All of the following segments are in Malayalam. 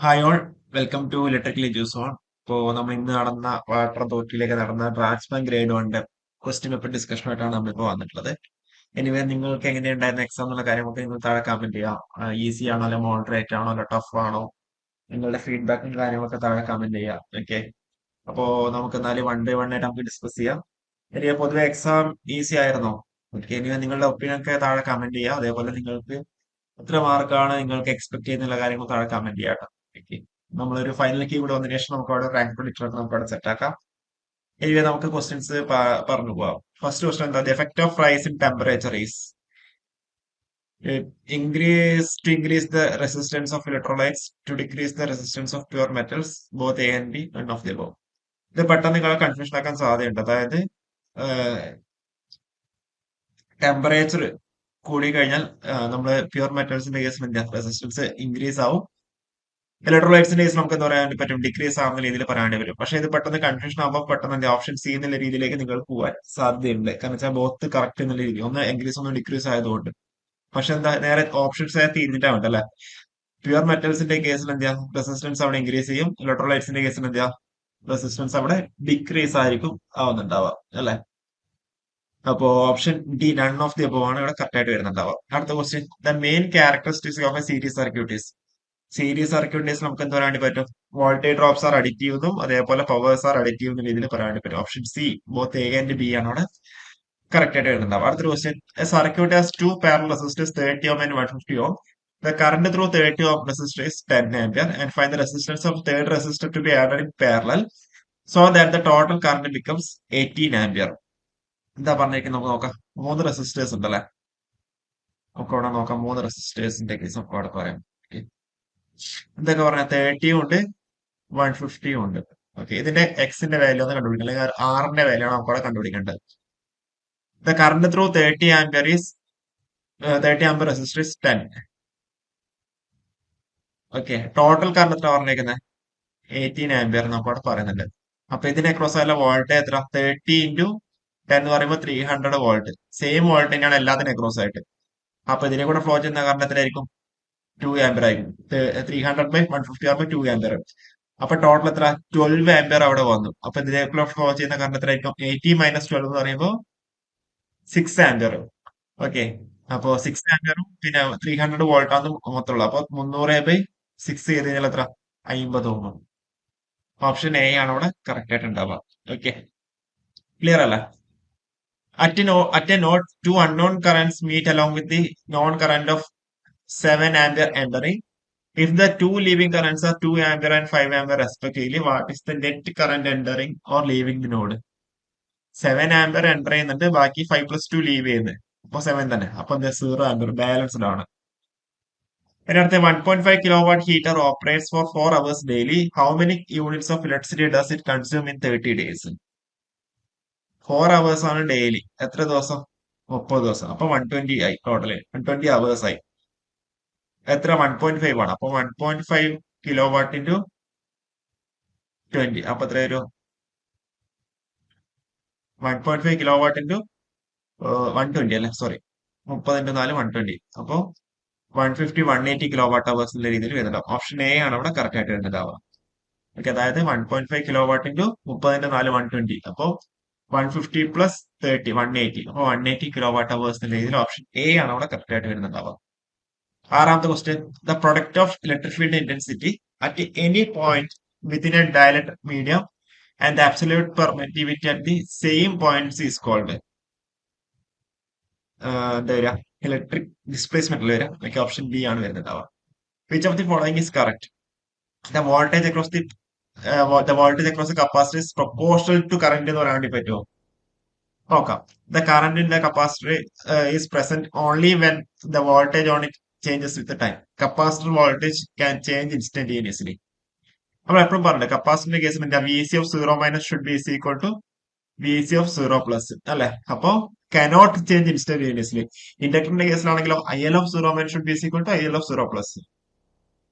Hi all, welcome to electrical juice on. ഇപ്പോൾ നമ്മൾ ഇന്ന് നടന്ന വാട്ടർ അതോറിറ്റിയിലേക്ക് നടന്ന ഡ്രാഫ്റ്റ്സ്മാൻ ഗ്രേഡ് 1 ക്വസ്റ്റ്യൻ പേപ്പർ ഡിസ്കഷനായിട്ടാണ് നമ്മളിപ്പോൾ വന്നിട്ടുള്ളത്. എനിവേ നിങ്ങൾക്ക് എങ്ങനെയുണ്ടായിരുന്ന എക്സാം എന്നുള്ള കാര്യമൊക്കെ നിങ്ങൾ താഴെ കമന്റ് ചെയ്യാം. ഈസി ആണോ അല്ലെ മോഡറേറ്റ് ആണോ അല്ലെ ടഫ് ആണോ, നിങ്ങളുടെ ഫീഡ്ബാക്കും കാര്യങ്ങളൊക്കെ താഴെ കമന്റ് ചെയ്യാം. ഓക്കെ, അപ്പോൾ നമുക്ക് എന്നാലും വൺ ബൈ വൺ ആയിട്ട് നമുക്ക് ഡിസ്കസ് ചെയ്യാം. എനിവേ പൊതുവെ എക്സാം ഈസി ആയിരുന്നോ? ഓക്കെ, എനിവേ നിങ്ങളുടെ ഒപ്പീനിയൻ ഒക്കെ താഴെ കമന്റ് ചെയ്യാം. അതേപോലെ നിങ്ങൾക്ക് എത്ര മാർക്കാണ് നിങ്ങൾക്ക് എക്സ്പെക്ട് ചെയ്യുന്നുള്ള കാര്യങ്ങൾ താഴെ കമന്റ് ചെയ്യാം കേട്ടോ. ഓക്കെ, നമ്മളൊരു ഫൈനൽ കീ ഇവിടെ വന്നതിന് ശേഷം നമുക്ക് അവിടെ റാങ്ക് പ്രിഡിക്ടർ ഒക്കെ നമുക്ക് അവിടെ സെറ്റ് ആക്കാം. എനിവേ നമുക്ക് ക്വസ്റ്റ്യൻസ് പറഞ്ഞു പോവാം. ഫസ്റ്റ് ക്വസ്റ്റൻ എന്താ? Effect of rice in temperature is increase the resistance of electrolytes to decrease the resistance of pure metals, both A and B, none of the above. ഇത് പെട്ടെന്ന് നിങ്ങളെ കൺഫ്യൂഷൻ ആക്കാൻ സാധ്യതയുണ്ട്. അതായത് ടെമ്പറേച്ചർ കൂടി കഴിഞ്ഞാൽ നമ്മൾ പ്യുർ മെറ്റൽസിന്റെ കേസിൽ എന്താ റെസിസ്റ്റൻസ് ഇൻക്രീസ് ആവും. ഇലക്ട്രോലൈറ്റ്സിന്റെ കേസ് നമുക്ക് എന്താ പറയാൻ പറ്റും, ഡിക്രീസ് ആവുന്ന രീതിയിൽ പറയാണ്ടി വരും. പക്ഷെ ഇത് പെട്ടെന്ന് കൺഫ്യൂഷൻ ആകുമ്പോൾ പെട്ടെന്ന് എന്താ ഓപ്ഷൻ സി എന്നുള്ള രീതിയിലേക്ക് നിങ്ങൾ പോകാൻ സാധ്യതയുണ്ട്. കാരണം വെച്ചാൽ ബോത്ത് കറക്റ്റ് എന്നുള്ള രീതി, ഒന്ന് ഇൻക്രീസ് ഒന്ന് ഡിക്രീസ് ആയതുകൊണ്ട്. പക്ഷെ എന്താ നേരെ ഓപ്ഷൻസ് തിരിഞ്ഞിട്ടാണ് അല്ലെ. പ്യുർ മെറ്റൽസിന്റെ കേസിൽ എന്താ റെസിസ്റ്റൻസ് അവിടെ ഇൻക്രീസ് ചെയ്യും, ഇലക്ട്രോലൈറ്റ്സിന്റെ കേസിൽ എന്താ റെസിസ്റ്റൻസ് അവിടെ ഡിക്രീസ് ആയിരിക്കും ആവുന്നുണ്ടാവുക അല്ലെ. അപ്പോ option D none of the above ആണ് ഇവിടെ കറക്റ്റ് ആയിട്ട് വരുന്നുണ്ടാവുക. അടുത്ത question, the main characteristics of a series circuit is. Series circuit is നമുക്ക് എന്ത് പറയാൻ വേണ്ടി പറ്റും? വോൾട്ടേജ് ഡ്രോപ്സ് ആർ അഡിറ്റീവ് എന്നും അതേപോലെ പവേഴ്സ് ആർ അഡിറ്റീവ് എന്ന രീതിയിൽ പറയാൻ വേണ്ടി പറ്റും. Option C both A and B ആണ് അവിടെ കറക്റ്റ് ആയിട്ട് വരുന്നുണ്ടാവും. അടുത്തൊരു question, a circuit has two parallel resistors 30 ohm and 150 ohm. The current through 30 ohm resistor is 10 ampere and find the resistance of third resistor to be added in parallel so that the total current becomes 18 ampere. എന്താ പറഞ്ഞിരിക്കുന്നത് നമുക്ക് നോക്കാം. മൂന്ന് റെസിസ്റ്റേഴ്സ് ഉണ്ടല്ലേ, നമുക്ക് അവിടെ നോക്കാം. മൂന്ന് റെസിസ്റ്റേഴ്സിന്റെ കേസ് നമുക്ക് അവിടെ പറയാം. Okay. എന്തൊക്കെ പറഞ്ഞ 30 ഉണ്ട്, 150 ഉണ്ട്. ഓക്കെ, ഇതിന്റെ എക്സിന്റെ വാല്യൂ ഒന്ന് കണ്ടുപിടിക്കണം, അല്ലെങ്കിൽ ആറിന്റെ വാല്യൂ ആണ് നമുക്ക് അവിടെ കണ്ടുപിടിക്കേണ്ടത്. The current through 30 ampere is 30 ampere resistor is 10. Okay, total current എത്ര പറഞ്ഞേക്കുന്നത്? 18 ആംപിയർ നമുക്ക് അവിടെ പറയുന്നുണ്ട്. അപ്പൊ ഇതിനെ ക്രോസ് ആയുള്ള വോൾട്ടേജ് എത്ര? 30 ഇൻറ്റു 10 എന്ന് പറയുമ്പോൾ 300 വോൾട്ട്. സെയിം വോൾട്ട് തന്നെയാണ് എല്ലാത്തിനും ക്രോസ് ആയിട്ട്. അപ്പൊ ഇതിനെ കൂടെ ഫ്ലോ ചെയ്യുന്ന കറണ്ട് എത്രയായിരിക്കും? 2 ആംപിയർ ആയിരിക്കും. 300/150 ആകുമ്പോൾ 2 ആംപിയർ. അപ്പൊ ടോട്ടൽ എത്ര? 12 ആംപിയർ അവിടെ വന്നു. അപ്പൊ ഇതിലേക്കുള്ള ഫ്ലോ ചെയ്യുന്ന കറണ്ട് എത്രയായിരിക്കും? 80 മൈനസ് 12 എന്ന് പറയുമ്പോൾ 6 ആംപിയർ. ഓക്കെ, അപ്പോ 6 ആംപിയറും പിന്നെ 300 വോൾട്ട് ആണ് മൊത്തമുള്ളത്. അപ്പൊ 300/6 ചെയ്ത് കഴിഞ്ഞാൽ എത്ര? 50 ഓം. ഓപ്ഷൻ എ ആണ് അവിടെ കറക്റ്റ് ആയിട്ട് ഉണ്ടാവുക. ഓക്കെ, ക്ലിയർ അല്ല? At a node, two unknown currents meet along with the known current of 7 ampere entering. If the two leaving currents are 2 ampere and 5 ampere respectively, what is the net current entering or leaving the node? 7 ampere enter ചെയ്യുന്നുണ്ട്, ബാക്കി 5+2 ലീവ് ചെയ്യുന്നത്. അപ്പൊ 7 തന്നെ. അപ്പൊ 0 ആംപിയർ ബാലൻസ്ഡ് ആണ്. അതിനടുത്ത് 1.5 kilowatt heater operates for 4 hours daily. How many units of electricity does it consume in 30 days? 4 hours ആണ് ഡെയിലി. എത്ര ദിവസം? 30 ദിവസം. അപ്പൊ 120 ആയി ടോട്ടല്. 120 അവേഴ്സ് ആയി. എത്ര? 1.5 ആണ്. അപ്പൊ 1.5 കിലോ വാട്ട് ഇൻറ്റു 20. അപ്പൊ എത്ര വരും? 1.5 കിലോ വാട്ട് ഇൻറ്റു 120 അല്ലെ, സോറി, 30 ഇൻറ്റു 4 120. അപ്പൊ 150 180 കിലോ വാട്ട് അവേഴ്സ് എന്ന രീതിയിൽ വരുന്നുണ്ടാവും. ഓപ്ഷൻ എ ആണ് അവിടെ കറക്റ്റ് ആയിട്ട് വരുന്നുണ്ടാവുക. ഓക്കെ, അതായത് 1.5 കിലോ വാട്ട് ഇൻറ്റു 30 ഇൻറ്റു 4 120. അപ്പോ 150 പ്ലസ് 30 180. അപ്പൊ 180 കിലോ വാട്ട് അവേഴ്സ് എന്ന രീതിയിൽ ഓപ്ഷൻ എ ആണ് അവിടെ കറക്റ്റ് ആയിട്ട് വരുന്നുണ്ടാവുക. ആറാമത്തെ question, the product of electric field intensity at any point within a dielectric medium and the absolute permittivity at the same points is called. എന്താ വരിക? ഇലക്ട്രിക് ഡിസ്പ്ലേസ്മെന്റിൽ വരിക. ഓക്കെ, ഓപ്ഷൻ ബി ആണ് വരുന്നുണ്ടാവുക. Which of the following is correct? The voltage across the voltage across the capacitor is proportional to current എന്ന് പറയാൻ വേണ്ടി പറ്റുമോ? നോക്കാം. The current in the capacitor is present only when the voltage on it changes with time. Capacitor voltage can change instantaneously. നമ്മൾ എപ്പോഴും പറഞ്ഞില്ല, കപ്പാസിറ്ററിന്റെ കേസിൽ എന്താ? V C of 0 minus should be equal to V C of 0 plus അല്ലെ. അപ്പോ കനോട്ട് ചേഞ്ച് ഇൻസ്റ്റന്റേനിയസ്ലി. ഇൻഡക്ടറിന്റെ കേസിലാണെങ്കിലോ I L of 0 minus should be equal to I L of 0 plus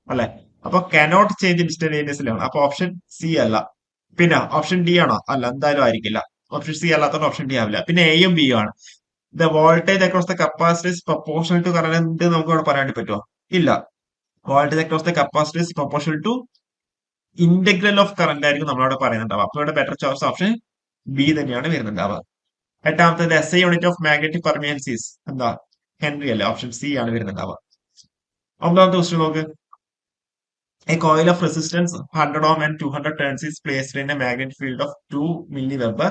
അല്ലെ. അപ്പൊ കനോട്ട് ചേഞ്ച് ഇൻസ്റ്റന്റേനിയസ്ലി ആണ്. അപ്പൊ ഓപ്ഷൻ സി അല്ല. പിന്നെ ഓപ്ഷൻ ഡി ആണോ? അല്ല, എന്തായാലും ആയിരിക്കില്ല. ഓപ്ഷൻ സി അല്ലാത്തതുകൊണ്ട് ഓപ്ഷൻ ഡി ആവില്ല. പിന്നെ എയും ബിയും ആണ്. The voltage across the capacitor is proportional to current നമുക്ക് ഇവിടെ പറയാൻ വേണ്ടി പറ്റുമോ? ഇല്ല. Voltage across the capacitor is proportional to integral of current ആയിരിക്കും നമ്മളവിടെ പറയുന്നുണ്ടാവുക. അപ്പൊ ഇവിടെ ബെറ്റർ ചോയ്സ് ഓപ്ഷൻ ബി തന്നെയാണ് വരുന്നുണ്ടാവുക. എട്ടാമത്തേത് S I unit of magnetic permeances എന്താ ഹെൻറി അല്ലേ, ഓപ്ഷൻ സി ആണ് വരുന്നുണ്ടാവുക. ഒമ്പതാമത്തെ ക്വസ്റ്റ്യൻ നോക്ക്. A coil of resistance 100 ohm and 200 turns is placed in a magnetic field of 2 milliweber.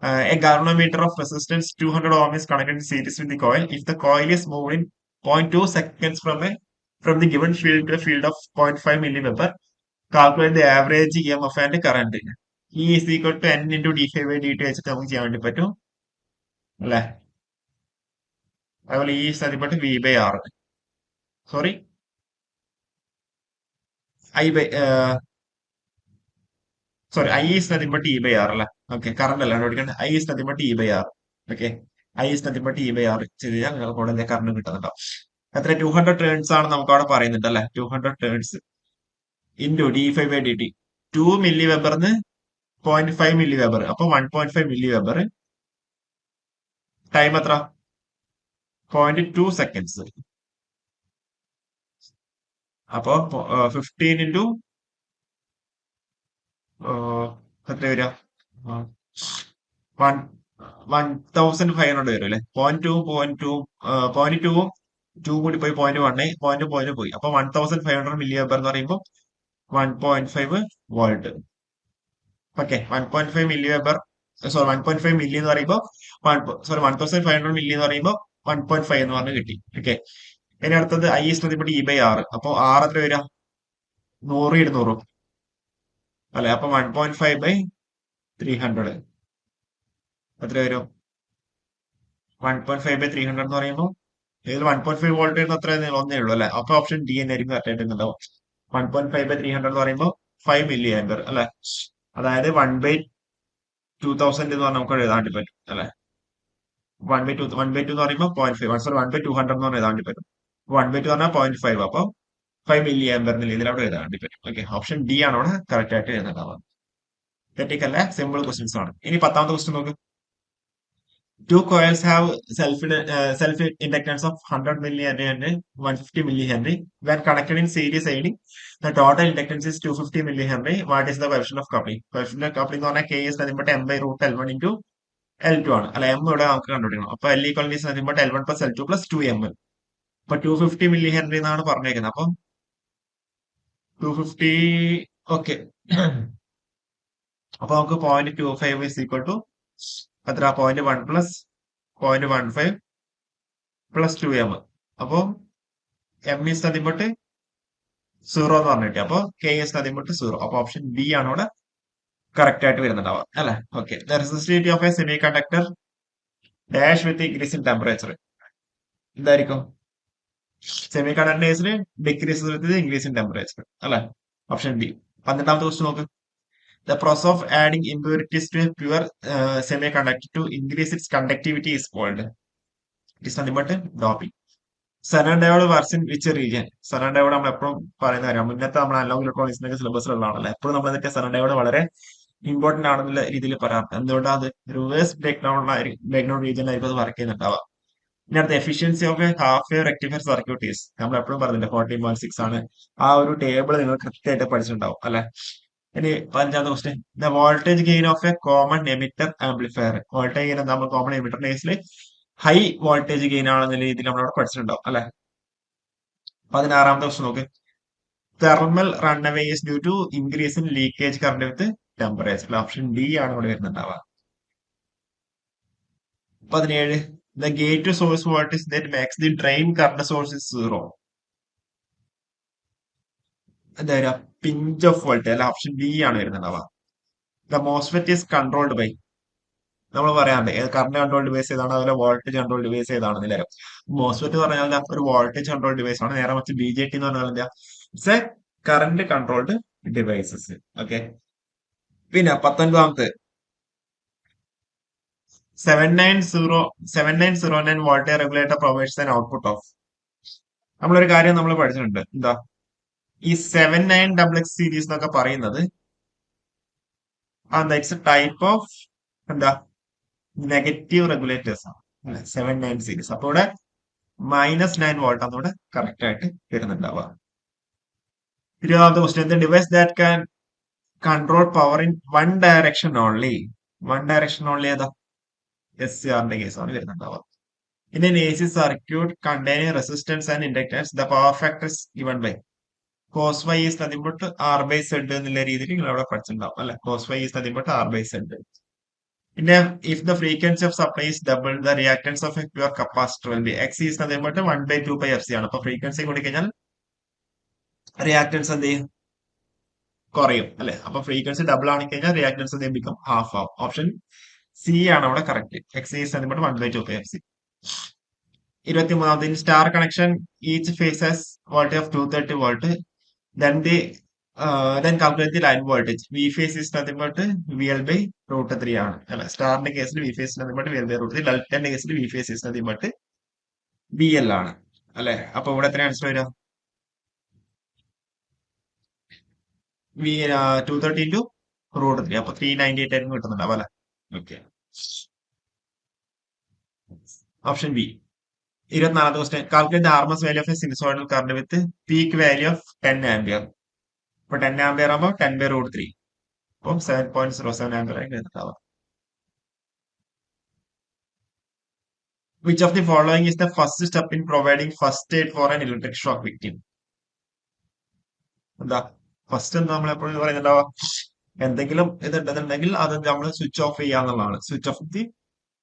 A galvanometer of resistance 200 ohm is connected in series with the coil. If the coil is moved in 0.2 seconds from the given field to a field of 0.5 milliweber, calculate the average EMF and current. E is equal to N into d5 by dt വെച്ചിട്ട് നമുക്ക് ചെയ്യാൻ വേണ്ടി പറ്റും അല്ലെ. അതുപോലെ E is nothing but V by R. Sorry, I by sorry I is nothing but E by R അല്ല. ഓക്കെ, കറണ്ട് അല്ല കണ്ടുപിടിക്കേണ്ടത്. I is nothing but E by R. Okay, I is nothing but E by R ചെയ്ത് കഴിഞ്ഞാൽ നിങ്ങൾക്ക് അവിടെ കറണ്ട് കിട്ടുന്നുണ്ടാവും. എത്ര 200 ടേൺസ് ആണ് നമുക്ക് അവിടെ പറയുന്നുണ്ട് അല്ലെ. 200 turns into D phi by D T 2 milli വെബറിന് 0.5 മില്ലി വെബർ, അപ്പൊ 1.5 മില്ലി വെബർ. ടൈം എത്ര? 0.2 സെക്കൻഡ്സ്. അപ്പോ 15 ഇൻറ്റു എത്ര വരിക? 1500 വരും അല്ലെ. 0.2 കൂടി പോയി 0.1 പോയി. അപ്പൊ 1500 മില്ലി വെബർ എന്ന് പറയുമ്പോൾ 1.5 volt. Okay, 1.5 milli weber, sorry 1.5 milli എന്ന് പറയുമ്പോൾ സോറി 1500 മില്ലി എന്ന് പറയുമ്പോൾ 1.5 എന്ന് പറഞ്ഞ് കിട്ടി. ഓക്കെ, ഇനി അടുത്തത് I is nothing E by R. അപ്പൊ ആർ എത്ര വരിക? 100 200 അല്ലെ. അപ്പൊ 1.5 ബൈ 300 എത്ര വരും? 1.5 ബൈ 300 എന്ന് പറയുമ്പോൾ ഇതിൽ 1.5 വോൾട്ട് വരുന്ന അത്ര ഒന്നേ ഉള്ളൂ അല്ലെ. അപ്പൊ ഓപ്ഷൻ ഡി തന്നെ ആയിരിക്കും കറക്റ്റ് ആയിട്ട് ഉണ്ടാവും. 1.5 ബൈ 300 എന്ന് പറയുമ്പോൾ 5 മില്ലി ആംപിയർ അല്ലെ. അതായത് 1/2000 എന്ന് പറഞ്ഞാൽ നമുക്ക് എഴുതാൻ വേണ്ടി പറ്റും അല്ലെ. 1/2 എന്ന് പറയുമ്പോൾ 0.5, സോറി 1/200 എന്ന് പറഞ്ഞാൽ എഴുതാൻ വേണ്ടി പറ്റും. 1/2 പറഞ്ഞാൽ 0.5, അപ്പൊ 5 മില്ലി ആംപിയർ എന്ന രീതിയിൽ അവിടെ എഴുതാൻ വേണ്ടി പറ്റും. ഓക്കെ, ഓപ്ഷൻ ഡി ആണ് അവിടെ കറക്റ്റ് ആയിട്ട് എഴുതുന്നുണ്ടാവുക. തെറ്റിക്കല്ല, സിമ്പിൾ ക്വസ്റ്റ്യൻസ് ആണ്. ഇനി 10ാമത്തെ ക്വസ്റ്റ്യൻ നോക്ക്. Two coils have self inductance of 100 millihenry and 150 millihenry. When connected in series AD, the total inductance is 250 millihenry. What is the coefficient of coupling? Coefficient of coupling എന്ന് പറഞ്ഞാൽ K is nothing but M by root L1 into L2 ആണ് അല്ല. M ഇവിടെ നമുക്ക് കണ്ടുപിടിക്കണം. അപ്പൊ L equal is nothing but L1 plus L2 plus 2M. അപ്പൊ 250 millihenry എന്നാണ് പറഞ്ഞേക്കുന്നത്. അപ്പം 250, ഓക്കെ. അപ്പൊ നമുക്ക് 0.25 is equal to എത്ര? 0.1 plus 0.15 പ്ലസ് 2M. അപ്പോ എം ഈസ് നത്തിങ് ബട്ട് 0 എന്ന് പറഞ്ഞിട്ട്, അപ്പൊ കെ ഈസ് നത്തിങ് ബട്ട് 0. അപ്പൊ ഓപ്ഷൻ ബി ആണ് ഇവിടെ കറക്റ്റ് ആയിട്ട് വരുന്നുണ്ടാവുക അല്ലെ. Okay, the resistivity of a semiconductor dash with increase in temperature എന്തായിരിക്കും? സെമി കണ്ടക്ടർ കേസിൽ decrease with increase in temperature അല്ലെ. Option B. 12ാമത്തെ ക്വസ്റ്റ്യൻ നോക്ക്. The process of adding impurities to a pure semiconductor to increase its conductivity is called. It is nothing but doping. Sanan diode works in which region? Sanan diode നമ്മൾ എപ്പോഴും പറയുന്ന കാര്യം, മുന്നത്തെ നമ്മൾ അനലോഗ് ഇലക്ട്രോണിക്സിന്റെ സിലബസിലുള്ളതാണല്ലോ. എപ്പോഴും നമ്മൾ ഇതൊക്കെ സനൻ ഡയോഡ് വളരെ ഇമ്പോർട്ടന്റ് ആണെന്നുള്ള രീതിയിൽ പറയാറുണ്ട്. എന്തുകൊണ്ടാണ്? അത് റിവേഴ്സ് ബ്രേക്ക് ഡൗൺ റീജിയനിലായിരിക്കും അത് വർക്ക് ചെയ്യുന്നുണ്ടാവുക. ഇനി അടുത്ത efficiency of A half wave rectifier circuit is, നമ്മൾ എപ്പോഴും പറഞ്ഞില്ല 14.6 ആണ്. ആ ഒരു ടേബിൾ നിങ്ങൾ കൃത്യമായിട്ട് പഠിച്ചിട്ടുണ്ടാവും അല്ലെ. ഇനി 15ാമത്തെ question. The voltage gain of a common emitter amplifier. Voltage gain നമ്മൾ കോമൺ എമിറ്റർ കേസിൽ ഹൈ വോൾട്ടേജ് ഗെയിൻ ആണെന്ന രീതിയിൽ നമ്മളവിടെ പഠിച്ചിട്ടുണ്ടാവും അല്ലെ. 16ാമത്തെ ക്വസ്റ്റ്യൻ നോക്ക്. Thermal runaway is due to increase in leakage current with temperature. Option D ആണ് ഇവിടെ വരുന്നുണ്ടാവുക. 17. The gate to source voltage that makes the drain current source is 0. എന്താ പിഞ്ച് ഓഫ് വോൾട്ടേജ് അല്ല. ഓപ്ഷൻ ബി ആണ് വരുന്നുണ്ടാവുക. The MOSFET is controlled by, നമ്മൾ പറയാറുണ്ട് കറണ്ട് കൺട്രോൾ ഡിവൈസ് ഏതാണ്, അതുപോലെ വോൾട്ടേജ് കൺട്രോൾ ഡിവൈസ് ഏതാണെന്ന് എല്ലാവരും. മോസ്ഫെറ്റ് എന്ന് പറഞ്ഞാൽ ഒരു വോൾട്ടേജ് കൺട്രോൾ ഡിവൈസ് ആണ്. നേരെ മറിച്ച് ബി ജെ ടി എന്ന് പറഞ്ഞാൽ എന്താ? It's A current controlled devices. Okay, പിന്നെ 19ാമത്തെ 7909 voltage regulator provides an output of. നമ്മളൊരു കാര്യം നമ്മൾ പഠിച്ചിട്ടുണ്ട്. എന്താ ഈ 79XX സീരീസ് എന്നൊക്കെ പറയുന്നത്? എന്താ? ഇറ്റ്സ് എ ടൈപ്പ് ഓഫ് എന്താ നെഗറ്റീവ് റെഗുലേറ്റേഴ്സ് ആണ് 79 സീരീസ്. അപ്പൊ ഇവിടെ -9 വോൾട്ട് ആണ് ഇവിടെ കറക്റ്റ് ആയിട്ട് വരുന്നുണ്ടാവുക. ഇരുപതാമത്തെ question the device that can control power in one direction only. One direction only ഏതാ? എസ് സി ആറിന്റെ കേസാണ് വരുന്നുണ്ടാവുക. In an A C circuit containing resistance and inductance the power factor is given by cos phi is nothing but R by Z എന്നുള്ള രീതിയിൽ നിങ്ങൾ അവിടെ പഠിച്ചിട്ടുണ്ടാവും അല്ലെ. Cos phi is nothing but R by Z. പിന്നെ if the frequency of supply is double the reactance of A pure capacitor will be X is nothing but 1/2 pi F C ആണ്. അപ്പൊ ഫ്രീക്വൻസി കൂടി കഴിഞ്ഞാൽ റിയാക്ടൻസ് എന്ത് ചെയ്യും? കുറയും അല്ലെ. അപ്പൊ ഫ്രീക്വൻസി ഡബിൾ ആണെങ്കിൽ കഴിഞ്ഞാൽ റിയാക്ടൻസ് എന്ത് ബിക്കം ഹാഫ് ആവും. ഓപ്ഷൻ സി ആണ് അവിടെ correct. X is nothing but 1/2 pi F C. 23ാമത്തെ star connection each phases voltage of 230 volt then the then calculate the line voltage. V phase is nothing but VL by root 3 ആണ് അല്ല. സ്റ്റാറിന്റെ കേസിൽ V phase nothing but VL by root 3. ഡെൽറ്റന്റെ കേസിൽ V phase is nothing but VL ആണ് അല്ലെ. അപ്പൊ ഇവിടെ എത്ര ആൻസർ വരാം? V 230 into root 3. അപ്പൊ 398 ആയിരിക്കും കിട്ടുന്നുണ്ടാവും അല്ലെ. Okay, option B. 24ാമത്തെ question calculate R M S value of a sinusoidal current with peak value of 10 ampere. ഇപ്പൊ 10 ആംപിയർ ആകുമ്പോൾ 10 ബൈ റൂട്ട് 3. അപ്പം 7.07 ആംപിയർ ആയി വരുന്നുണ്ടാവാം. Which of the following is the first step in providing first aid for an electric shock victim? എന്താ ഫസ്റ്റ് എന്താ നമ്മൾ എപ്പോഴും പറയുന്നുണ്ടാവുക? എന്തെങ്കിലും ഇതുണ്ടെന്നുണ്ടെങ്കിൽ അത് നമ്മൾ സ്വിച്ച് ഓഫ് ചെയ്യാന്നുള്ളതാണ്. Switch off the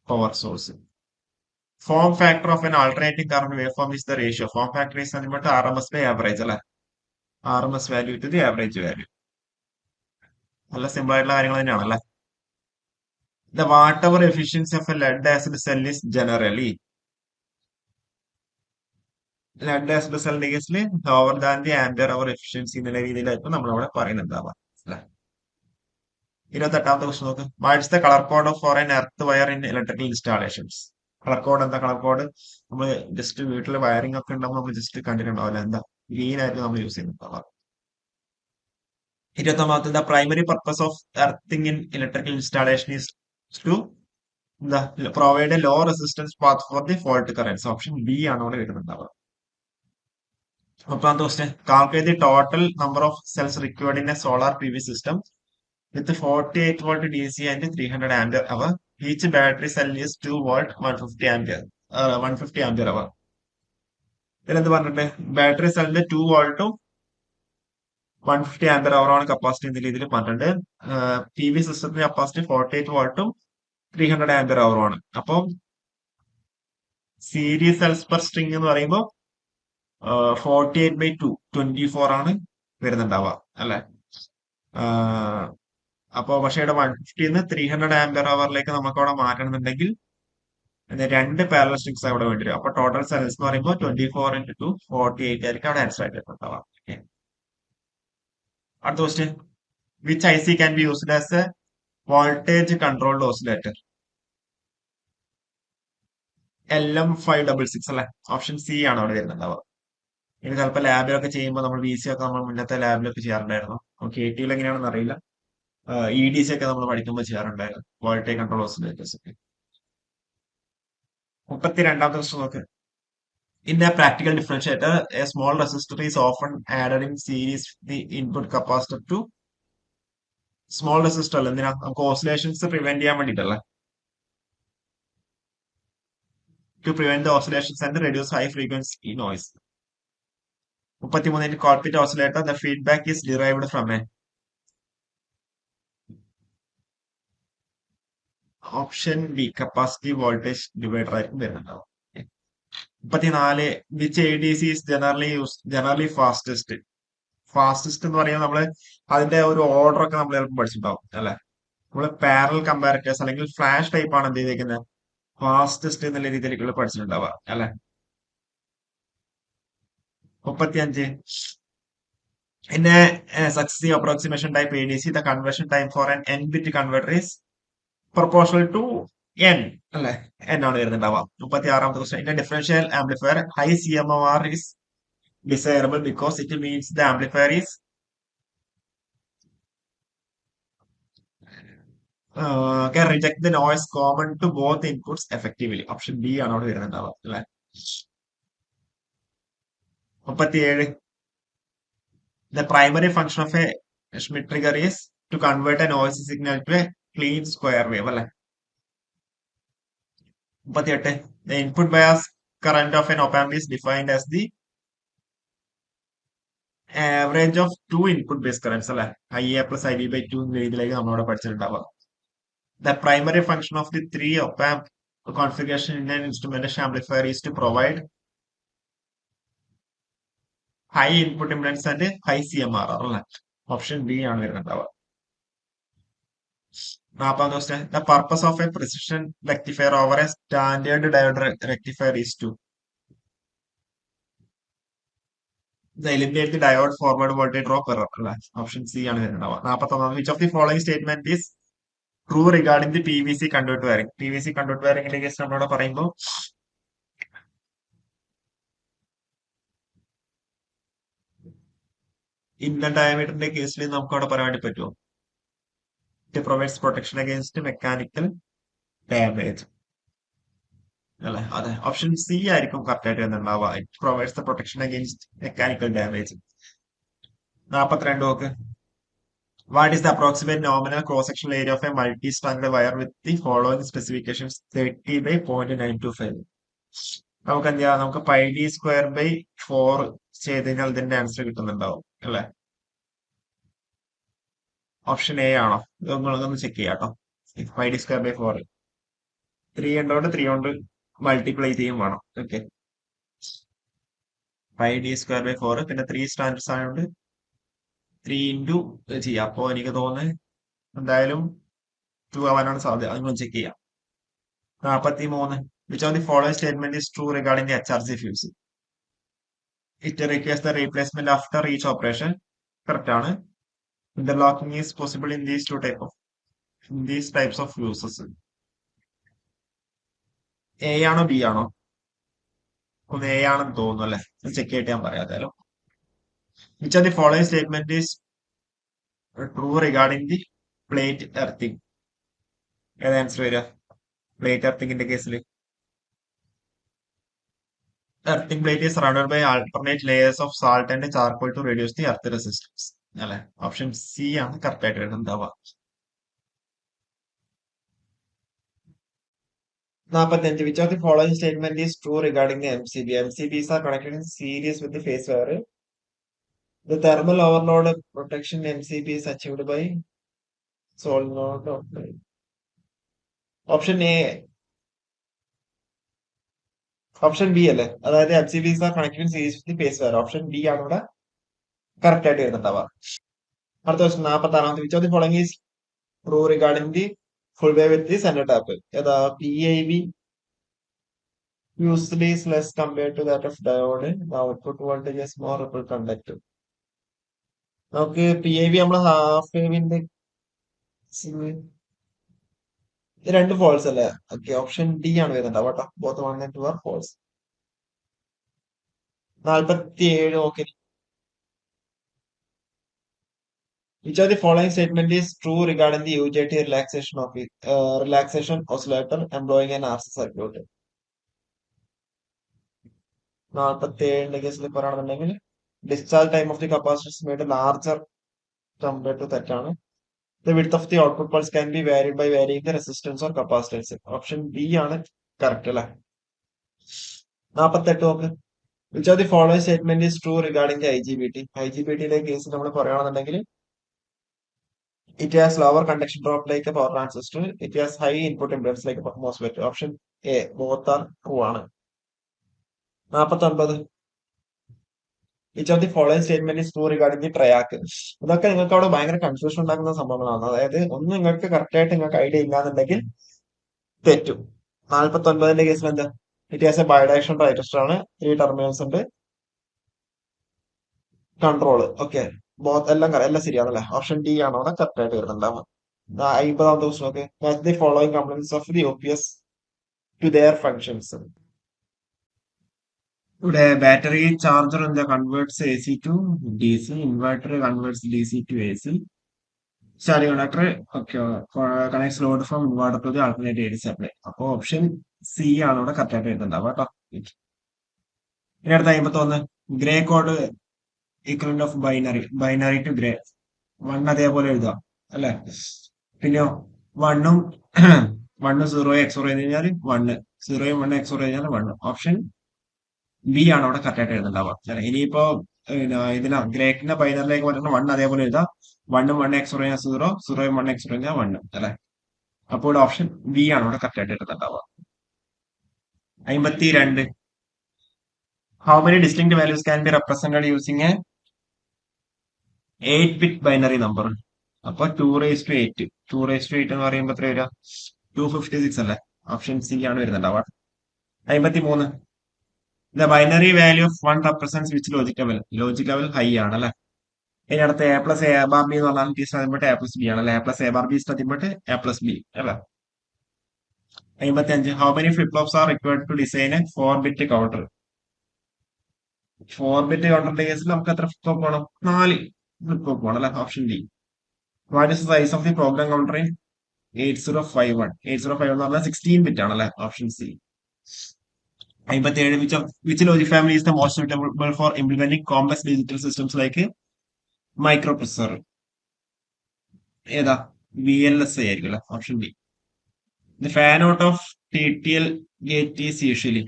power source. Form factor of an alternating current wave form is the ratio. Form factor is nothing but R M S by average അല്ലെ. R M S value to the average value. നല്ല സിമ്പിൾ ആയിട്ടുള്ള കാര്യങ്ങൾ തന്നെയാണ് അല്ലെ. The whatever efficiency of a lead acid cell is generally. Lead acid സെല്ലിന്റെ കേസിൽ lower than the ampere hour efficiency എന്നുള്ള രീതിയിലായിരിക്കും നമ്മളവിടെ പറയുന്നുണ്ടാവുക അല്ലെ. 28ാമത്തെ ക്വസ്റ്റ്യൻ നോക്ക്. What's the colour code for an earth wire in electrical installations. Colour code എന്താ? കളർ കോഡ് നമ്മൾ ജസ്റ്റ് വീട്ടിൽ വയറിംഗ് ഒക്കെ ഉണ്ടാവും, നമ്മൾ ജസ്റ്റ് കണ്ടിട്ടുണ്ടാവില്ല. എന്താ? ഗ്രീൻ ആയിരിക്കും നമ്മൾ യൂസ് ചെയ്യുന്നുണ്ടാവുക. 29ാമത്തെ the primary purpose of earthing in electrical installation is to എന്താ provide a low resistance path for the fault currents. Option B ആണ് അവിടെ വരുന്നുണ്ടാവുക. 30ാമത്തെ question calculate the total number of cells required in a solar P V system with 48 volt DC and 300 ampere hour. Each battery cell is 2 volt 150 ampere 150 ampere hour. ഇതിലെന്ത് പറഞ്ഞിട്ട് ബാറ്ററി സെല്ലിന്റെ 2 വോൾട്ടും 150 ആംപിയർ അവർ ആണ് കപ്പാസിറ്റി എന്ന രീതിയിൽ പറഞ്ഞിട്ടുണ്ട്. പി വി സിസ്റ്റത്തിന്റെ കപ്പാസിറ്റി 48 വോൾട്ടും 300 ആംപിയർ അവർ ആണ്. അപ്പം സീരീസ് സെൽസ് പെർ സ്ട്രിങ് എന്ന് പറയുമ്പോൾ 48/2 24 ആണ് വരുന്നുണ്ടാവുക അല്ലെ. അപ്പോ പക്ഷേ ഇവിടെ 150 300 ആംപിയർ അവറിലേക്ക് നമുക്ക് അവിടെ മാറ്റണമെന്നുണ്ടെങ്കിൽ രണ്ട് പാരലൽ സ്ട്രിങ്സ് അവിടെ വേണ്ടി വരും. അപ്പൊ ടോട്ടൽ സെൽസ് എന്ന് പറയുമ്പോൾ 24 × 2 48 ആയിരിക്കും അവിടെ ആൻസർ ആയിട്ട് ഉണ്ടാവാം. അടുത്ത question which I C can be used as A voltage controlled oscillator. LM566 അല്ലെ. ഓപ്ഷൻ സി ആണ് അവിടെ വരുന്നുണ്ടാവുക. ഇത് ചിലപ്പോൾ ലാബിലൊക്കെ ചെയ്യുമ്പോൾ നമ്മൾ VC ഒക്കെ നമ്മൾ മുന്നത്തെ ലാബിലൊക്കെ ചെയ്യാറുണ്ടായിരുന്നു. KTയിൽ എങ്ങനെയാണെന്ന് അറിയില്ല. EDC ഒക്കെ നമ്മൾ പഠിക്കുമ്പോൾ ചെയ്യാറുണ്ടായിരുന്നു വോൾട്ടേജ് കൺട്രോൾ ഓസിലേറ്റേഴ്സ് ഒക്കെ. 32ാമത്തെ ക്വസ്റ്റ്യൻ നോക്ക്. In a practical differentiator, a small resistor is often added in series with the input capacitor to small resistor. എന്തിനാ? നമുക്ക് ഓസിലേഷൻസ് പ്രിവെന്റ് ചെയ്യാൻ വേണ്ടിട്ടല്ലേ. To prevent the oscillations and reduce high frequency noise. 33 Colpit oscillator, the feedback is derived from a option B capacity voltage divider ആയിരിക്കും വരുന്നുണ്ടാവും. 34 which ADC is generally fastest. Fastest എന്ന് പറയുന്നത് നമ്മള് അതിന്റെ ഒരു ഓർഡർ ഒക്കെ നമ്മൾ ചിലപ്പോൾ പഠിച്ചിട്ടുണ്ടാവും അല്ലെ. നമ്മള് പാരൽ കമ്പാരിറ്റേഴ്സ് അല്ലെങ്കിൽ ഫ്ലാഷ് ടൈപ്പ് ആണ് എന്ത് ചെയ്തേക്കുന്നത് ഫാസ്റ്റസ്റ്റ് എന്നുള്ള രീതിയിലേക്ക് പഠിച്ചിട്ടുണ്ടാവുക അല്ലെ. 35 in a successive approximation type ADC the conversion time for an n-bit converter is proportional to n അല്ലെ. n ആണ് വരുന്നുണ്ടാവുക. 36ാമത്തെ question in a differential amplifier high CMOR is desirable because it means the amplifier is can reject the noise common to both inputs effectively. Option B ആണ് അവിടെ വരുന്നുണ്ടാവുക അല്ലെ. 37 The primary function of a Schmidt trigger is to convert a noisy signal to a clean square wave അല്ലെ. 38. The input bias current of an op-amp is defined as the average of two input base currents അല്ലെ. IA plus IB by 2 എന്ന രീതിയിലേക്ക് നമ്മളവിടെ പഠിച്ചിട്ടുണ്ടാവുക. The primary function of the three op-amp configuration in an instrumentation amplifier is to provide high input impedance and high CMRR അല്ലെ. ഓപ്ഷൻ ബി ആണ് വരുന്നുണ്ടാവുക. 40 question. The purpose of a precision rectifier over a standard diode rectifier is to eliminate the diode forward voltage drop error. Option C ആണ് വരുന്നുണ്ടാവുക. 41. Which of the following statement is true regarding the PVC conduit wiring? PVC conduit wiring case നമ്മളോട് പറയുമ്പോൾ ഇന്നർ ഡയമീറ്ററിന്റെ കേസിൽ നമുക്ക് അവിടെ പറയാൻ വേണ്ടി പറ്റുമോ? It provides protection against mechanical damage. അല്ലെ, അതെ, ഓപ്ഷൻ സി ആയിരിക്കും കറക്റ്റ് ആയിട്ട് വരുന്നുണ്ടാവുക. It provides the protection against mechanical damage. 42 നോക്ക്. What is the approximate nominal cross-sectional area of a multi-stranded wire with the following specifications? 30 by 0.925. നമുക്ക് എന്ത് ചെയ്യാം? നമുക്ക് പൈ ഡി സ്ക്വയർ ബൈ 4 ചെയ്ത് കഴിഞ്ഞാൽ ഇതിന്റെ ആൻസർ കിട്ടുന്നുണ്ടാവും അല്ലെ. ഓപ്ഷൻ എ ആണോ? ഇത് നിങ്ങളൊന്ന് ചെക്ക് ചെയ്യാം കേട്ടോ. പൈ ഡി സ്ക്വയർ ബൈ 4 3 ഉണ്ടോണ്ട് 3 കൊണ്ട് മൾട്ടിപ്ലൈ ചെയ്യും വേണം. Okay, pi D square by 4 പിന്നെ 3 സ്റ്റാൻഡേർഡ്സ് ആയതുകൊണ്ട് 3 ഇൻറ്റു ചെയ്യാം. അപ്പോ എനിക്ക് തോന്നുന്നത് എന്തായാലും 2 ആവാനാണ് സാധ്യത. അത് നിങ്ങൾ ചെക്ക് ചെയ്യാം. 43. Which of the following statement is true regarding the HRC fuse? It requires the replacement after each operation. Correct ആണ്. Interlocking is possible in these types of fuses. A ആണോ ബി ആണോ? ഒന്ന് എ ആണെന്ന് തോന്നുന്നു അല്ലെ. ചെക്ക് ചെയ്തിട്ട് ഞാൻ പറയാതായാലും. Which of the following statement is true regarding the plate earthing? ഏത് ആൻസർ വരിക? പ്ലേറ്റ് എർത്തിങ്ങിന്റെ കേസിൽ earthing plate is surrounded by alternate layers of salt and charcoal to reduce the earth resistance. അല്ലെ, ഓപ്ഷൻ സി ആണ് കറക്റ്റ് ആയിട്ട് വരുന്നുണ്ടാവുക. 45. Which of the following statement is true regarding the MCB? MCBs are connected in series with the phase wire. The thermal overload protection MCB is achieved by solenoid. Option A, option B അല്ലേ, അതായത് MCBs are connected in series with the phase wire. Option B ആണ് ഇവിടെ കറക്റ്റ് ആയിട്ട് വരുന്നുണ്ടാവുക. അടുത്ത question 46. Which of the following is true regarding the full wave with the center tap? ഏതാ? PIV usually is less compared to that of diode. The output voltage is more ripple conductive. നമുക്ക് PIV നമ്മള് ഹാഫ് വേവിന്റെ രണ്ട് ഫോൾസ് അല്ലേ? ഓക്കെ, ഓപ്ഷൻ ഡി ആണ് വരുന്നുണ്ടാവുക കേട്ടോ. Both 1 and 2 are false. 47. Okay. Which of the following statement is true regarding the UJT relaxation oscillator employing an RC circuit? 47 കേസിൽ പറയുകയാണെന്നുണ്ടെങ്കിൽ discharge time of the capacitor is made larger compared to തെറ്റാണ്. The width of the output pulse can be varied by varying the resistance or capacitance. Option B ആണ് കറക്റ്റ് അല്ലെ. 48 നോക്ക്. Which of the following statement is true regarding the IGBT? IGBT case നമ്മൾ പറയുകയാണെന്നുണ്ടെങ്കിൽ it has lower conduction drop like a power transistor. It has high input impedance like a MOSFET. Option A. Both are true ആണ്. 49. Which of the following statement is true regarding the triac? ഇതൊക്കെ നിങ്ങൾക്ക് അവിടെ ഭയങ്കര കൺഫ്യൂഷൻ ഉണ്ടാക്കുന്ന സംഭവങ്ങളാണ്. അതായത് ഒന്ന് നിങ്ങൾക്ക് കറക്റ്റ് ആയിട്ട് നിങ്ങൾക്ക് ഐഡിയ ഇല്ലാന്നുണ്ടെങ്കിൽ തെറ്റും. 49 കേസിൽ എന്താ? ഇറ്റ് ഹാസ് എ ബയോഡയറക്ഷൻ ട്രൈറ്റസ്റ്റർ ആണ്. 3 ടെർമിനൽസ് ഉണ്ട്. കൺട്രോൾ ഓക്കെ, എല്ലാം ശരിയാണല്ലേ. ഓപ്ഷൻ ഡി ആണ് അവിടെ കറക്റ്റ് ആയിട്ട് വരുന്നുണ്ടാവുക. 50 ദിവസം okay. Match the following components of the OPS to their functions. ഇവിടെ ബാറ്ററി ചാർജർ എന്താ converts AC to DC, inverter converts DC to AC, charging conductor connects load from inverter to the alternate AC supply. അപ്പൊ ഓപ്ഷൻ സി ആണ് ഇവിടെ കറക്റ്റ് ആയിട്ട് വരുന്നുണ്ടാവുക കേട്ടോ. ഇനി അടുത്ത 51. Gray code equivalent of binary to gray. One അതേപോലെ എഴുതാം അല്ലെ. പിന്നെയോ വണ്ണും വണ്ണ് സീറോ എക്സോർ ചെയ്ത് കഴിഞ്ഞാൽ വണ്ണ്, സീറോയും വണ്ണ് എക്സോർ ചെയ്ത് കഴിഞ്ഞാൽ വണ്ണ്. ഓപ്ഷൻ ബി ആണ് അവിടെ കറക്റ്റ് ആയിട്ട് എഴുതുന്നുണ്ടാവുക അല്ലെ. ഇനിയിപ്പോ ഇതിനാ ഗ്രേക്കിന്റെ ബൈനറിലേക്ക് വരുന്ന വൺ അതേപോലെ എഴുതാം. വണ്ണും വണ്ണ് എക്സോർ കഴിഞ്ഞാൽ സീറോ, സീറോയും വണ്ണ് എക്സോർ കഴിഞ്ഞാൽ വണ്ണ് അല്ലെ. അപ്പോൾ ഇവിടെ ഓപ്ഷൻ ബി ആണ് ഇവിടെ കറക്റ്റ് ആയിട്ട് എഴുതുന്നുണ്ടാവുക. 52. How many distinct values can be represented using A 8-bit binary number? അപ്പൊ 2 raised to 8. 2 raised to 8 എന്ന് പറയുമ്പോൾ എത്ര വരിക? 256 അല്ലേ. ഓപ്ഷൻ സി ആണ് വരുന്നുണ്ടാവുക. 53. The binary value of one represents which logic level? Logic level high ആണ് അല്ലെ. ഇനി അടുത്ത A plus A bar B എന്ന് പറഞ്ഞാൽ ടി സ്റ്റതിപ്പെട്ട് എ പ്ലസ് ബി ആണ് അല്ലെ. A plus A bar B സ്റ്റതിപ്പെട്ട് എ പ്ലസ് ബി അല്ലെ. 55. How many flip flops are required to design a 4-bit counter? 4-bit കൗണ്ടറിന്റെ കേസിൽ നമുക്ക് എത്ര ഫ്ലിപ്പ് ഫ്ലോപ്പ് വേണം? 4 ഫ്ലിപ്പ് ഫ്ലോപ്പ് വേണം അല്ലെ. Option D. What is size of the program counter in 8051? 8051 എന്ന് പറഞ്ഞാൽ 16-bit ആണല്ലേ. Option C. 57. Which logic family is the most suitable for implementing complex digital systems like microprocessor? ഏതാ? VLSI ആയിരിക്കും അല്ലെ. Option B. The fan out of TTL gate is usually?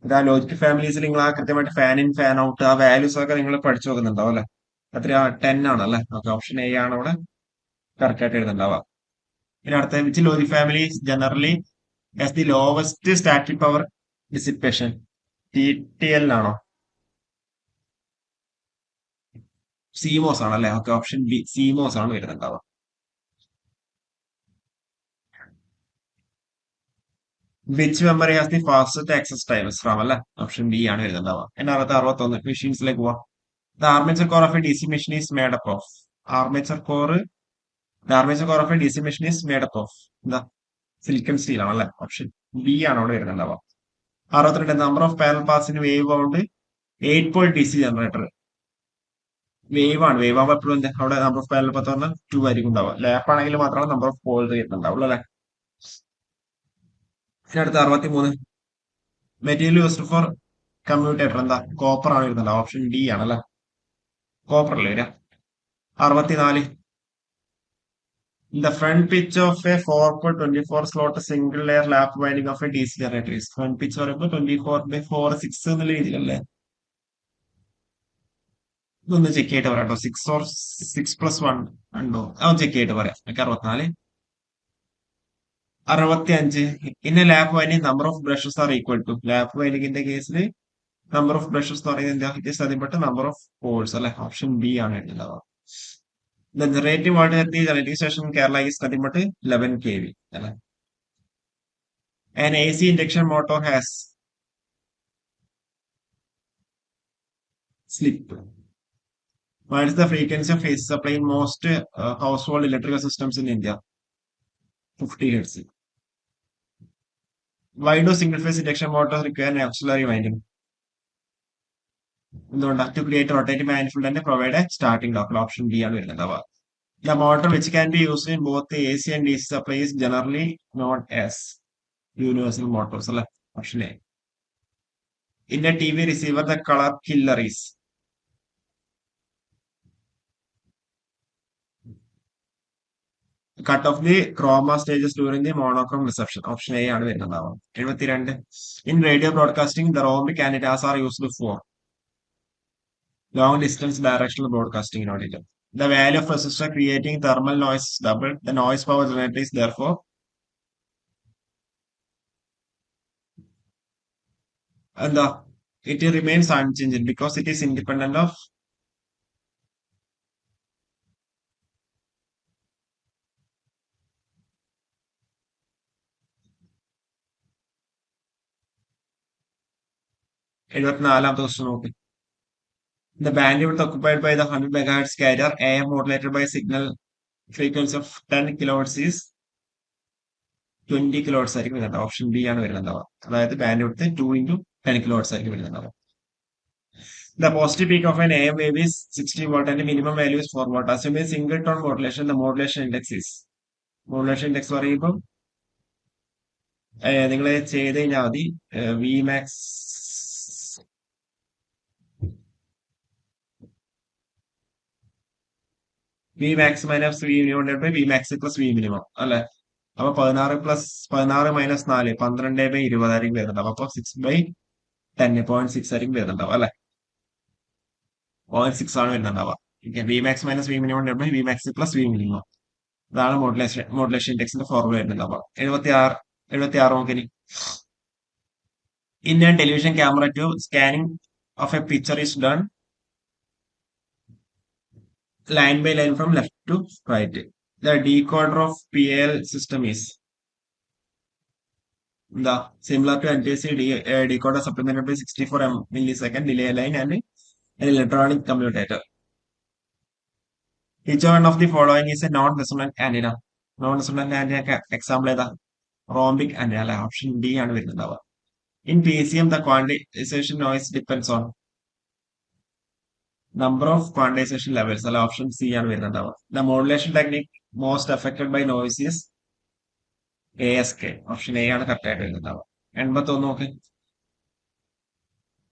ഇതാ ലോജിക് ഫാമിലീസിൽ നിങ്ങൾ ആ കൃത്യമായിട്ട് ഫാൻ ഇൻ ഫാൻ ഔട്ട് ആ വാല്യൂസ് ഒക്കെ നിങ്ങൾ പഠിച്ചു നോക്കുന്നുണ്ടാവും അല്ലെ. അത്ര 10 ആണ് അല്ലെ. ഓക്കെ, ഓപ്ഷൻ എ ആണ് അവിടെ കറക്റ്റ് ആയിട്ട് എഴുതുന്നുണ്ടാവുക. പിന്നെ അടുത്ത which logic family generally has the lowest static power dissipation? TTL ആണോ? സീമോസ് ആണ് അല്ലെ. ഓക്കെ, ഓപ്ഷൻ ബി സീമോസ് ആണ് വരുന്നുണ്ടാവുക. Which memory has the fastest access time? RAM അല്ലെ. ഓപ്ഷൻ ബി ആണ് വരുന്നുണ്ടാവുക. എന്നെ 61 മെഷീൻസിലേക്ക് പോവാം. The armature core of a DC machine is made up of? Armature core the armature core of a DC machine is made up of എന്താ? സിലിക്കൺ സ്റ്റീൽ ആണ് അല്ലെ. ഓപ്ഷൻ ബി ആണ് അവിടെ വരുന്നുണ്ടാവുക. 62. Number of parallel pass in wave bound 8 DC generator? Wave ആണ്. വേവ് ആകുമ്പോൾ എപ്പോഴും അവിടെ നമ്പർ ഓഫ് പാരൽ പാത്ത് പറഞ്ഞാൽ 2 ആയിരിക്കും ഉണ്ടാവുക. ലാപ്പ് ആണെങ്കിൽ മാത്രമാണ് നമ്പർ ഓഫ് പോൾസ് വരുന്നുണ്ടാവുള്ളൂ അല്ലെ. അടുത്ത 63. മെറ്റീരിയൽ യൂസ്ഡ് ഫോർ കമ്മ്യൂട്ടേറ്റർ എന്താ? കോപ്പർ ആണ് വരുന്നുണ്ട്. ഓപ്ഷൻ ഡി ആണ് അല്ലെ. കോപ്പർ അല്ലേ വരിക. 64. The front pitch of a 4x24 slot single layer lap winding of a DC generator is? Front pitch പറയുമ്പോൾ 24/4 6 എന്നുള്ള രീതിയിലല്ലേ. ഇതൊന്ന് ചെക്ക് ചെയ്തിട്ട് പറയാം കേട്ടോ. 6 ഓർ 6+1 ഉണ്ടോ? അതൊന്ന് ചെക്ക് ചെയ്തിട്ട് പറയാം. 64. 65. ഇന്ന lap winding number of brushes are equal to? Lap വൈൻഡിങ്ങിന്റെ കേസിൽ നമ്പർ ഓഫ് ബ്രഷസ് എന്ന് പറയുന്നത് എന്താ? ഇറ്റ് ഈസ് അതിൽപ്പെട്ട നമ്പർ ഓഫ് പോൾസ് അല്ലെ. ഓപ്ഷൻ ബി ആണ് എഴുതുന്നത്. The generating voltage at the generating station in Kerala is nothing but 11 kV. അല്ലെ. An AC induction motor has slip. What is the frequency of AC supply in most household electrical systems in India? 50 Hz. Why do single phase induction motors require an auxiliary winding? To create a rotating manifold and provide a starting torque. Option B ആണ് വരുന്നുണ്ടാവുക. The motor which can be used in both the AC and DC supply is generally known as universal motors അല്ലെ. Option A. In a TV receiver, the color killer is? Cut off the chroma stages during the monochrome reception. Option A ആണ് വരുന്നുണ്ടാവുക. 72. In radio broadcasting, the rhombus antennas are used for long distance directional broadcasting in audio. The value of resistor creating thermal noise is doubled. The noise power generator is therefore എന്താ? It remains unchanged because it is independent of 74ാമത്തെ ക്വസ്റ്റ്യൻ നോക്കി. The bandwidth occupied by the 100 MHz carrier AM modulated by signal frequency of 10 kHz is 20 kHz ആയിരിക്കും വരുന്നത്. ഓപ്ഷൻ ബി ആണ് വരുന്നുണ്ടാവുക. അതായത് ബാൻഡ്വിഡ്ത്ത് 2 × 10 kHz ആയിരിക്കും വരുന്നുണ്ടാവുക. The positive peak of an AM wave is 60 watt and the minimum value is 4 watt. Assuming single tone modulation, the modulation index is? Modulation index പറയുമ്പോൾ നിങ്ങൾ ചെയ്ത് കഴിഞ്ഞാൽ മതി. V max V max minus V minimum by V max plus V minimum അല്ലെ. അപ്പൊ 16 + 16 - 4 12/20 ആയിരിക്കും വരുന്നുണ്ടാവും. അപ്പൊ 6/10 0.6 ആയിരിക്കും വരുന്നുണ്ടാവും അല്ലെ. 0.6 ആണ് വരുന്നുണ്ടാവുക. V max minus V minimum by V max plus V minimum. ഇതാണ് മോഡുലേഷൻ ഇൻഡെക്സിന്റെ ഫോർമുല വരുന്നുണ്ടാവുക. 76 നോക്കിനി. In a television camera tube, scanning of a picture is done line by line from left to right. The decoder of PAL system is similar to NTSC decoder supplemented by 64 millisecond delay line and an electronic commutator. Each one of the following is a non-resonant antenna. Non-resonant antenna example ഏതാ? Rhombic antenna. Option D ആണ് വരുന്നുണ്ടാവുക. In PCM, the quantization noise depends on number of quantization levels. അല്ല ഓപ്ഷൻ സി ആണ് വരുന്നുണ്ടാവുക. The modulation technique most affected by noise is ASK. Option A ആണ് കറക്റ്റ് ആയിട്ട് വരുന്നുണ്ടാവുക. 81 നോക്ക്.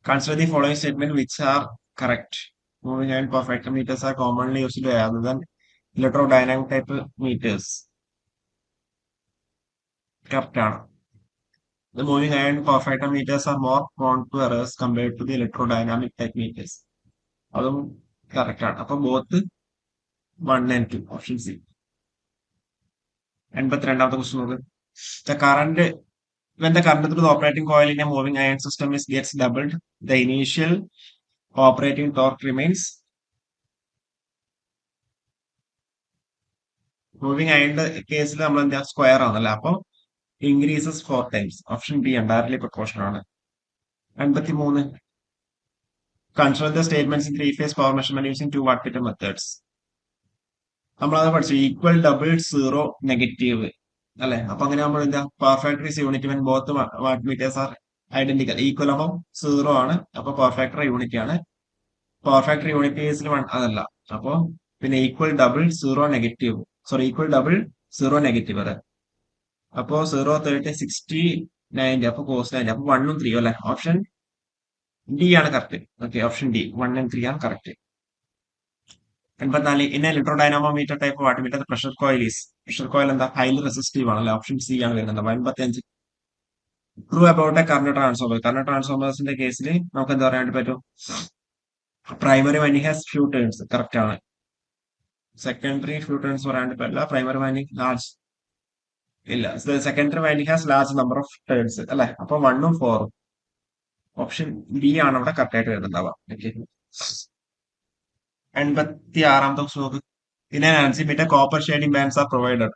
Consider the following statement which are correct. Moving iron perfector meters are commonly used rather than electrodynamic type meters. Correct ആണ്. The moving iron perfector meters are more prone to errors compared to the electrodynamic type meters. അതും കറക്റ്റ് ആണ്. അപ്പൊ ബോത്ത് 1 and 2 ഓപ്ഷൻ സി. 82ാമത്തെ ക്വസ്റ്റ്യൻ നോക്ക്. The current when the current through the operating coil in a moving iron system gets doubled, the initial operating torque remains. Moving അയണിന്റെ കേസിൽ നമ്മൾ എന്താ സ്ക്വയർ ആണല്ലോ, അപ്പൊ increases 4 times. Option B entirely proportion ആണ്. 83. Consider the statements in three phase power measurement using two watt meter methods. നമ്മളത് പഠിച്ചു. ഈക്വൽ, ഡബിൾ, സീറോ, നെഗറ്റീവ് അല്ലെ. അപ്പൊ അങ്ങനെ നമ്മൾ എന്താ power factor is unit when both watt meters are identical. Equal ആകുമ്പോൾ സീറോ ആണ്, അപ്പൊ പവർ ഫാക്ടർ യൂണിറ്റ് ആണ്. പവർ ഫാക്ടർ യൂണിറ്റ് കേസിൽ അതല്ല. അപ്പൊ പിന്നെ equal, double, zero, negative. Sorry, equal, double, zero, negative. അതെ. അപ്പോ 0, 30, 60, 90. അപ്പൊ കോസ് 90. അപ്പൊ 1ഉം 3ഉം അല്ലെ. ഓപ്ഷൻ ഡി ആണ് correct. Okay, option D 1 and 3 ആണ് correct. 84. In electrodynamometer type watt meter pressure coil is. Pressure coil എന്താ ഹൈലി റെസിസ്റ്റീവ് ആണ് അല്ലെ. ഓപ്ഷൻ സി ആണ് വരുന്നത്. 85. True about a current transformer. Current ട്രാൻസ്ഫോമേഴ്സിന്റെ കേസിൽ നമുക്ക് എന്താ പറയാൻ പറ്റും? Primary winding has few turns. Correct ആണ്. സെക്കൻഡറി ഫ്യൂ ടേൺസ് പറയാൻ പറ്റില്ല. പ്രൈമറി വൈൻഡിങ് ലാർജ് ഇല്ല. Secondary winding has large number of turns അല്ലെ. അപ്പൊ 1ഉം 4ഉം. ഓപ്ഷൻ ബി ആണ് അവിടെ കറക്റ്റ് ആയിട്ട് വരുന്നുണ്ടാവുക. ഓക്കെ. 86ാമത്തെ ക്വസ്റ്റ്യൻ നോക്ക്. In an energy meter copper shading bands are provided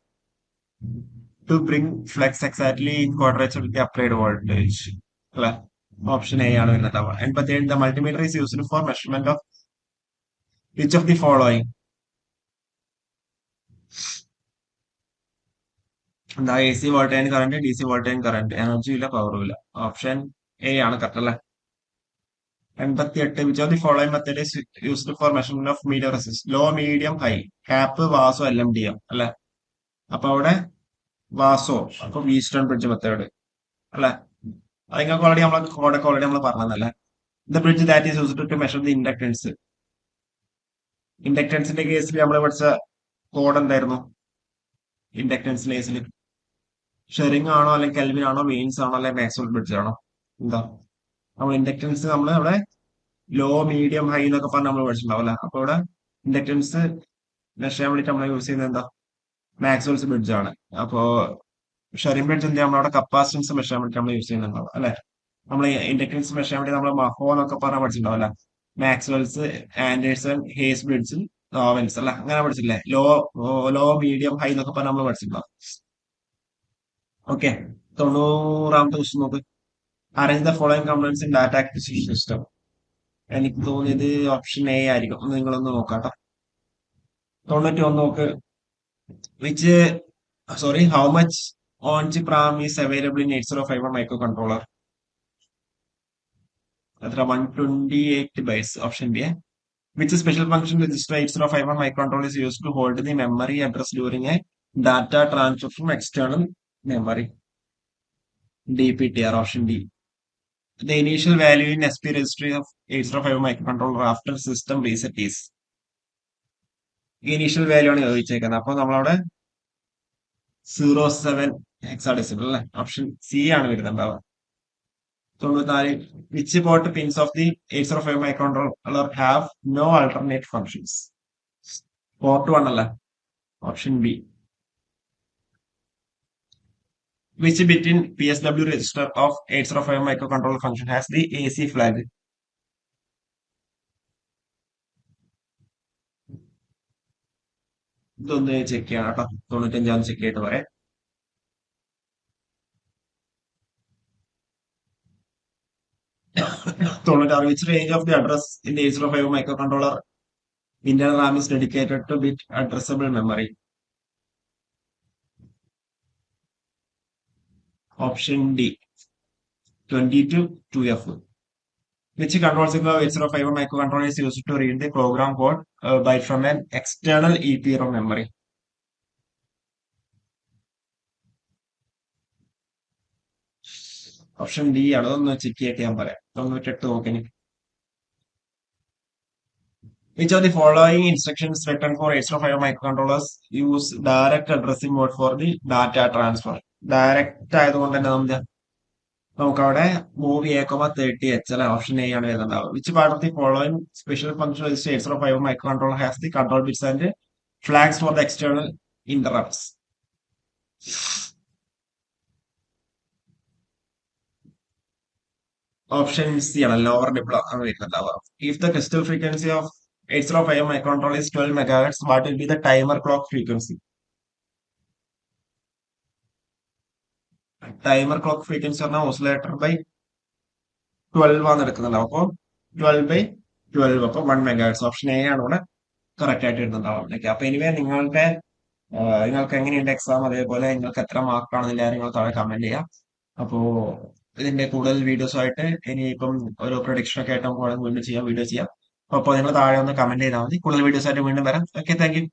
to bring flux exactly in quadrature with applied voltage അല്ലെ. ഓപ്ഷൻ എ ആണ് വരുന്നുണ്ടാവുക. 87. The multimeter is used for measurement of which of the following. എന്താ A C voltage current, D C voltage current. Energy ഇല്ല, പവറും ഇല്ല. ഓപ്ഷൻ എ ആണ് കറക്റ്റ് അല്ലെ. 88. Which of the following method is used for measurement of medium resistance. Low, medium, high. ഹാപ്പ്, വാസോ, LMDM അല്ലെ. അപ്പൊ അവിടെ വാസോ. അപ്പൊ വീസ്റ്റേൺ ബ്രിഡ്ജ് മെത്തേഡ് അല്ലെ. അത് നിങ്ങൾക്ക് ഓൾറെഡി നമ്മൾ പറഞ്ഞതല്ലേ. The bridge that is used to measure the inductance. ഇൻഡക്ടൻസിന്റെ കേസിൽ നമ്മൾ പഠിച്ച കോഡ് എന്തായിരുന്നു? ഇൻഡക്ടൻസിന്റെ കേസിൽ ഷെറിംഗ് ആണോ, അല്ലെങ്കിൽ കെൽവിൻ ആണോ, വെയിൻസ് ആണോ, അല്ലെങ്കിൽ മാക്സ്വെൽ ബ്രിഡ്ജ് ആണോ? എന്താ നമ്മൾ ഇൻഡക്ടൻസ് നമ്മൾ അവിടെ ലോ, മീഡിയം, ഹൈ എന്നൊക്കെ പറഞ്ഞ് നമ്മൾ പഠിച്ചിട്ടുണ്ടാവില്ല. അപ്പൊ ഇവിടെ ഇൻഡക്ടൻസ് മെഷർ ചെയ്യാൻ വേണ്ടിട്ട് നമ്മൾ യൂസ് ചെയ്യുന്നത് എന്താ? മാക്സ്വെൽസ് ബ്രിഡ്ജ് ആണ്. അപ്പോ ഷെറിംഗ് ബ്രിഡ്ജ് എന്താ നമ്മുടെ കപ്പാസിറ്റൻസ് മെഷർ ചെയ്യാൻ വേണ്ടി നമ്മൾ യൂസ് ചെയ്യുന്നുണ്ടാവും അല്ലെ. നമ്മൾ ഇൻഡക്ടൻസ് മെഷർ ചെയ്യാൻ വേണ്ടി നമ്മൾ മഹോ എന്നൊക്കെ പറഞ്ഞാൽ പഠിച്ചിട്ടുണ്ടാവില്ല. മാക്സ്വെൽസ്, ആൻഡേഴ്സൺ, ഹേസ് ബ്രിഡ്ജ്, നോവൽസ് അല്ല, അങ്ങനെ പഠിച്ചില്ലേ. ലോ, മീഡിയം, ഹൈ എന്നൊക്കെ പറഞ്ഞാൽ നമ്മൾ പഠിച്ചിട്ടുണ്ടാവും. ഓക്കെ. 90ാമത്തെ ക്വസ്റ്റ്യൻ നോക്ക്. Arrange the following components in data acquisition system. എനിക്ക് തോന്നിയത് ഓപ്ഷൻ എ ആയിരിക്കും. നിങ്ങളൊന്ന് നോക്കാട്ടോ. 91 നോക്ക്. Which sorry how much on chip RAM is available in 8051 microcontroller. എത്ര? 128 bytes. Option B. Which special function register 8051 microcontroller is used to hold the memory address during A data transfer from external memory. DPTR. Option D. The initial value in SP registry of 8051 microcontroller after system reset is. Initial value ആണ് ചോദിച്ചേക്കുന്നത്. അപ്പൊ നമ്മളവിടെ 07 ഹെക്സാഡെസിമൽ അല്ലെ, ഓപ്ഷൻ സി ആണ് വരുന്നുണ്ടാവുക. 94 which port pins of the 8005 microcontroller have no alternate functions? Port 1 അല്ല, option B. Which bit in PSW register of 8005 microcontroller function has the AC flag? ഇതൊന്ന് ചെക്ക് ചെയ്യണം കേട്ടോ, 95 ചെക്ക് ചെയ്തിട്ട് പറയാം. 96 which range of the address in the 8005 microcontroller internal RAM is dedicated to bit addressable memory? Option D, 22 2F. Which control signal of 8051 microcontroller is used to read the program code byte from an external EPROM memory? Option D ആണ്. അതൊന്ന് ചെക്ക് ചെയ്തിട്ട് ഞാൻ പറയാം. 98 നോക്കിന്. Which of the following instructions written for 8051 microcontrollers use direct addressing mode for the data transfer? Direct ആയതുകൊണ്ട് തന്നെ നമുക്കവിടെ മൂവ് A,30H അല്ലെ, ഓപ്ഷൻ എ ആണ് വരുന്നുണ്ടാവുക. Which part of the following special function 8051 microcontroller has the control bits and flags for the external interrupts? Option C ആണ്, ലോവർ ഡിപ്ലോ ആണ് വരുന്നുണ്ടാവുക. If the crystal frequency of 8051 microcontroller is 12 megahertz, what will be the timer clock frequency? Timer clock frequency പറഞ്ഞാൽ ഓസിലേറ്റർ ബൈ 12 ആണ് എടുക്കുന്നുണ്ടാവും. അപ്പോൾ 12/12, അപ്പൊ 1 മെഗാഹെർട്സ്. ഓപ്ഷൻ എ ആണ് ഇവിടെ കറക്റ്റ് ആയിട്ട് വരുന്നുണ്ടാവും. ഓക്കെ, അപ്പൊ എനിവേ നിങ്ങൾക്ക് എങ്ങനെയുണ്ട് എക്സാം, അതേപോലെ നിങ്ങൾക്ക് എത്ര മാർക്കാണെന്നില്ല നിങ്ങൾ താഴെ കമന്റ് ചെയ്യാം. അപ്പോ ഇതിന്റെ കൂടുതൽ വീഡിയോസ് ആയിട്ട് ഇനിയിപ്പം ഓരോ പ്രൊഡിക്ഷൻ ഒക്കെ ആയിട്ട് നമുക്ക് വീണ്ടും ചെയ്യാം, വീഡിയോ ചെയ്യാം. അപ്പോൾ നിങ്ങൾ താഴെ ഒന്ന് കമന്റ് ചെയ്താൽ മതി. കൂടുതൽ വീഡിയോസ് ആയിട്ട് വീണ്ടും വരാം. Okay, thank you.